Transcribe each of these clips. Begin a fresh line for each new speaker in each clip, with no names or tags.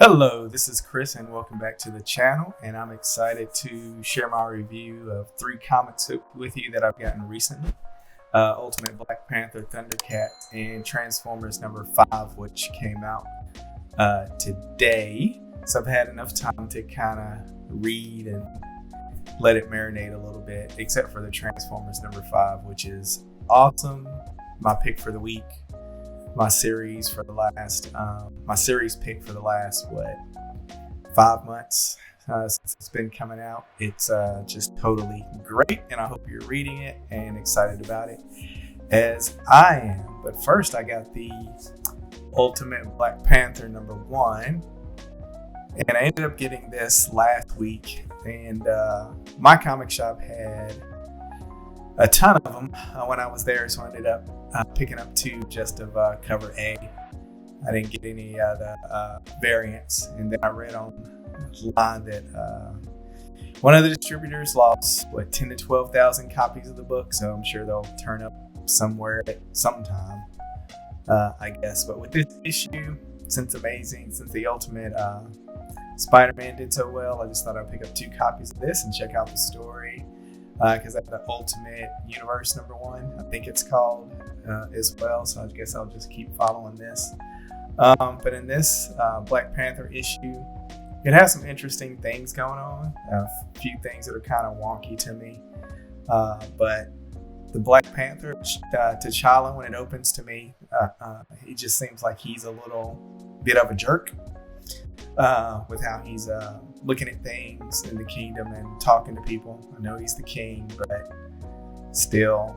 Hello, this is Chris and welcome back to the channel, and I'm excited to share my review of three comics with you that I've gotten recently. Ultimate Black Panther, Thundercats, and Transformers number 5, which came out today. So I've had enough time to kind of read and let it marinate a little bit, except for the Transformers number 5, which is awesome. My pick for the week. My series pick for the last 5 months since it's been coming out. It's just totally great, and I hope you're reading it and excited about it as I am. But first, I got the Ultimate Black Panther number 1, and I ended up getting this last week, and my comic shop had a ton of them when I was there, so I ended up picking up 2 just of cover A. I didn't get any of the variants, and then I read online that one of the distributors lost 10 to 12,000 copies of the book, so I'm sure they'll turn up somewhere at some time, I guess. But with this issue, since the Ultimate Spider-Man did so well, I just thought I'd pick up 2 copies of this and check out the story. Because I have the Ultimate Universe number 1, I think it's called, as well. So I guess I'll just keep following this. But in this Black Panther issue, it has some interesting things going on. A few things that are kind of wonky to me. But the Black Panther, T'Challa, when it opens to me, he just seems like he's a little bit of a jerk. With how he's looking at things in the kingdom and talking to people. I know he's the king, but still,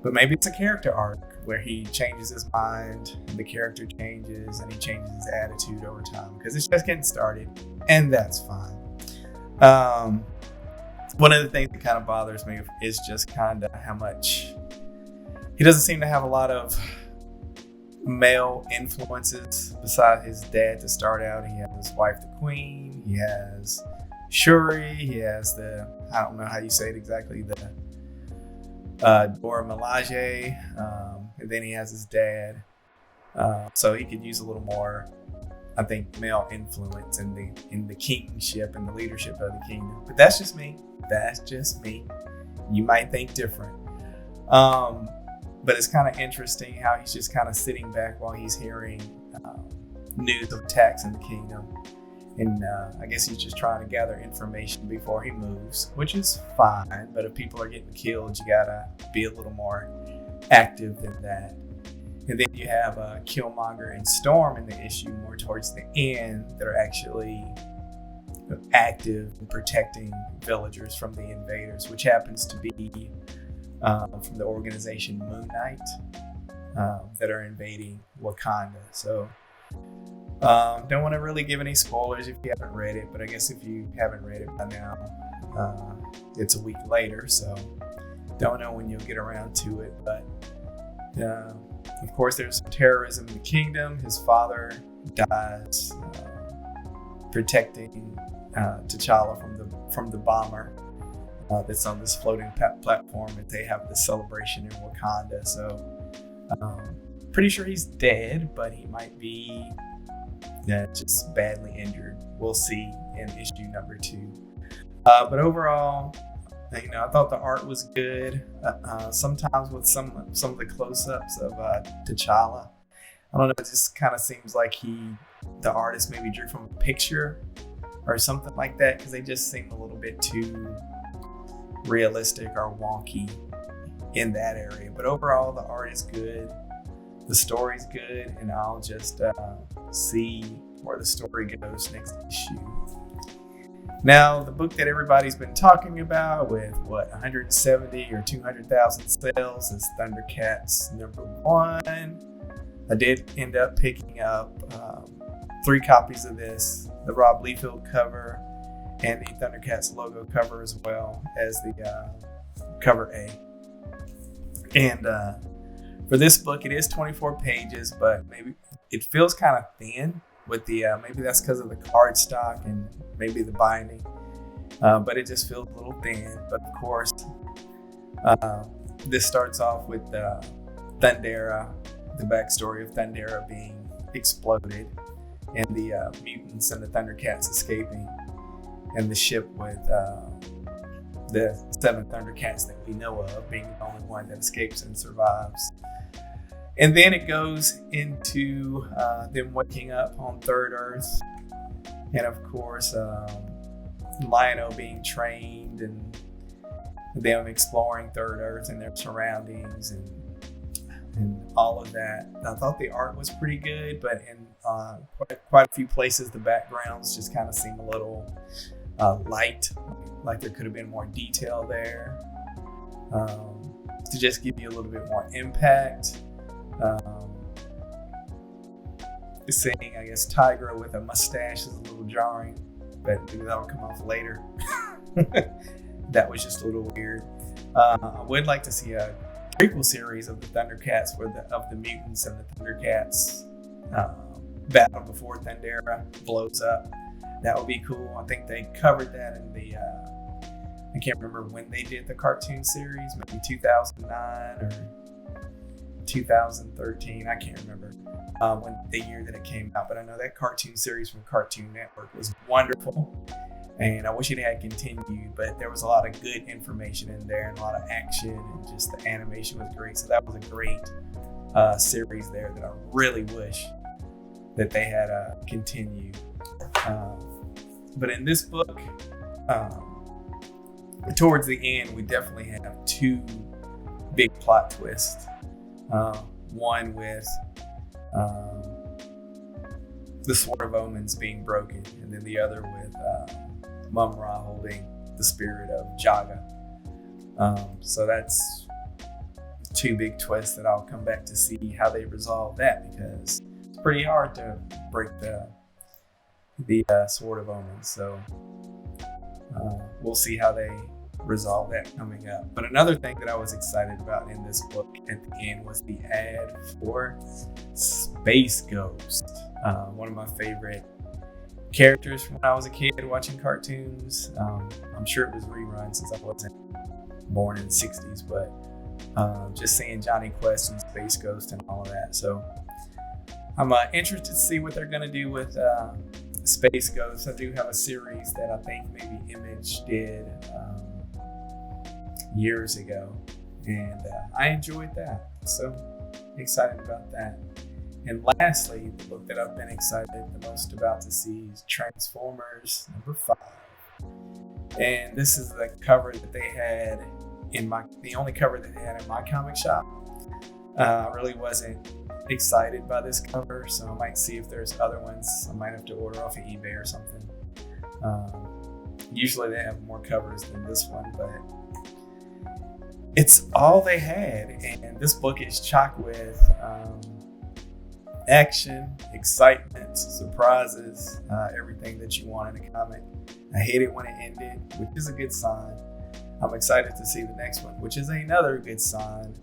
but maybe it's a character arc where he changes his mind, and the character changes, and he changes his attitude over time, because it's just getting started, and that's fine. One of the things that kind of bothers me is just kind of how much he doesn't seem to have a lot of male influences beside his dad to start out. He has his wife, the Queen. He has Shuri. He has I don't know how you say it exactly, the Dora Milaje. And then he has his dad. So he could use a little more, I think, male influence in the kingship and the leadership of the kingdom. But that's just me. You might think different. But it's kind of interesting how he's just kind of sitting back while he's hearing news of attacks in the kingdom. And I guess he's just trying to gather information before he moves, which is fine. But if people are getting killed, you gotta be a little more active than that. And then you have Killmonger and Storm in the issue more towards the end that are actually active in protecting villagers from the invaders, which happens to be from the organization Moon Knight that are invading Wakanda. So don't want to really give any spoilers if you haven't read it, but I guess if you haven't read it by now, it's a week later, so don't know when you'll get around to it. But of course, there's terrorism in the kingdom. His father dies protecting T'Challa from the bomber that's on this floating platform, and they have this celebration in Wakanda. So pretty sure he's dead, but he might be just badly injured. We'll see in issue number 2. But overall, I thought the art was good. Sometimes with some of the close-ups of T'Challa, I don't know, it just kind of seems like the artist maybe drew from a picture or something like that, because they just seem a little bit too realistic or wonky in that area. But overall, the art is good, the story's good, and I'll just see where the story goes next issue. Now, the book that everybody's been talking about with 170 or 200,000 sales is Thundercats number 1. I did end up picking up 3 copies of this, the Rob Liefeld cover and the Thundercats logo cover, as well as the cover A. And for this book, it is 24 pages, but maybe it feels kind of thin with the, maybe that's because of the cardstock and maybe the binding, but it just feels a little thin. But of course, this starts off with Thundera, the backstory of Thundera being exploded and the mutants and the Thundercats escaping, and the ship with the 7 Thundercats that we know of being the only one that escapes and survives. And then it goes into them waking up on Third Earth, and of course Lion-O being trained, and them exploring Third Earth and their surroundings and all of that. I thought the art was pretty good, but in quite a few places the backgrounds just kind of seem a little light, like there could have been more detail there to just give you a little bit more impact. Seeing, I guess, Tigra with a mustache is a little jarring, but maybe that'll come off later. That was just a little weird. I would like to see a prequel series of the Thundercats, where of the mutants and the Thundercats battle before Thundera blows up. That would be cool. I think they covered that in the I can't remember when they did the cartoon series, maybe 2009 or 2013. I can't remember when the year that it came out, but I know that cartoon series from Cartoon Network was wonderful, and I wish it had continued, but there was a lot of good information in there and a lot of action, and just the animation was great. So that was a great series there that I really wish that they had continued. But in this book, towards the end, we definitely have 2 big plot twists. One with the Sword of Omens being broken, and then the other with Mum-Ra holding the spirit of Jaga. So that's 2 big twists that I'll come back to see how they resolve that, because it's pretty hard to break the Sword of Omens. So we'll see how they resolve that coming up. But another thing that I was excited about in this book at the end was the ad for Space Ghost, one of my favorite characters from when I was a kid watching cartoons. I'm sure it was reruns since I wasn't born in the 60s, but just seeing Johnny Quest and Space Ghost and all of that. So I'm interested to see what they're going to do with Space Ghost. I do have a series that I think maybe Image did years ago, and I enjoyed that. So excited about that. And lastly, the book that I've been excited the most about to see is Transformers #5. And this is the cover that they had the only cover that they had in my comic shop. I really wasn't excited by this cover, so I might see if there's other ones. I might have to order off of eBay or something. Usually they have more covers than this one, but it's all they had. And this book is chock with action, excitement, surprises, everything that you want in a comic. I hate it when it ended, which is a good sign. I'm excited to see the next one, which is another good sign.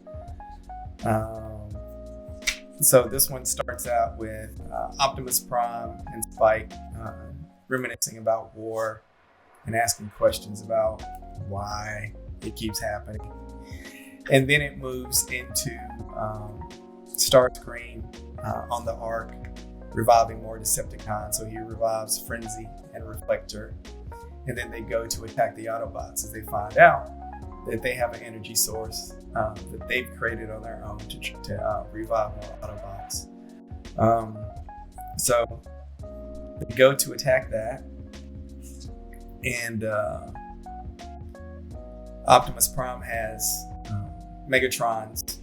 So this one starts out with Optimus Prime and Spike reminiscing about war and asking questions about why it keeps happening. And then it moves into Starscream on the Ark, reviving more Decepticons. So he revives Frenzy and Reflector. And then they go to attack the Autobots as they find out that they have an energy source that they've created on their own to revive more Autobots. So they go to attack that, and Optimus Prime has Megatron's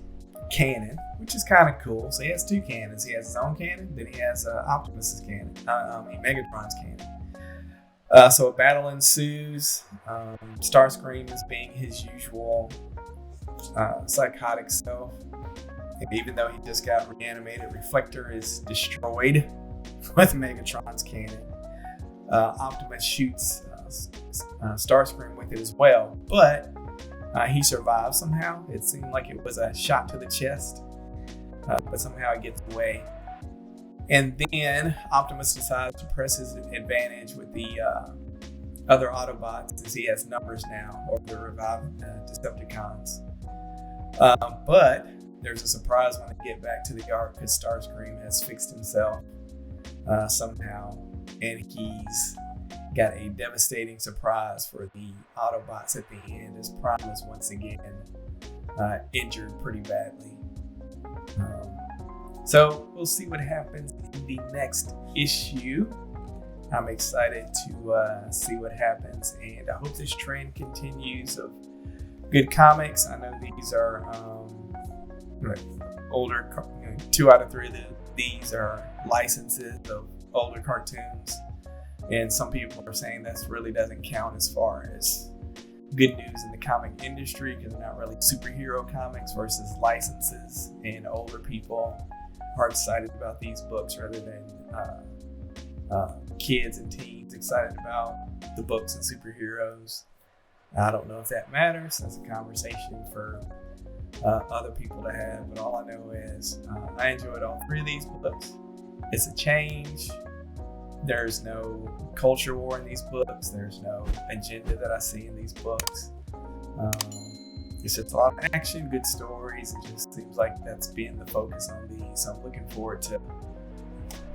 cannon, which is kind of cool. So he has 2 cannons. He has his own cannon, then he has Optimus's cannon, Megatron's cannon. So a battle ensues. Starscream is being his usual psychotic self. And even though he just got reanimated, Reflector is destroyed with Megatron's cannon. Optimus shoots Starscream with it as well, but he survives somehow. It seemed like it was a shot to the chest, but somehow it gets away. And then Optimus decides to press his advantage with the other Autobots, as he has numbers now over the revived Decepticons. But there's a surprise when they get back to the Ark, because Starscream has fixed himself somehow, and he's got a devastating surprise for the Autobots at the end, as Prime is once again injured pretty badly. So we'll see what happens in the next issue. I'm excited to see what happens, and I hope this trend continues of good comics. I know these are older, 2 out of 3 of these are licenses of older cartoons, and some people are saying that really doesn't count as far as good news in the comic industry, because they're not really superhero comics versus licenses, and older people are excited about these books rather than kids and teens excited about the books and superheroes. I don't know if that matters. That's a conversation for other people to have, but all I know is I enjoyed all 3 of these books. It's a change. There's no culture war in these books. There's no agenda that I see in these books. It's just a lot of action, good stories. It just seems like that's been the focus on these. So I'm looking forward to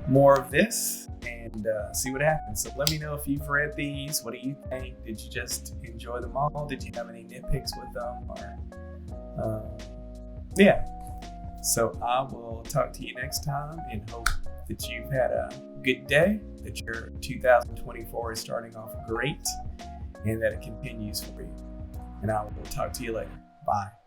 more of this and see what happens. So let me know if you've read these. What do you think? Did you just enjoy them all? Did you have any nitpicks with them? Or yeah. So I will talk to you next time, and hope that you've had a good day, that your 2024 is starting off great, and that it continues for you. And I will talk to you later. Bye.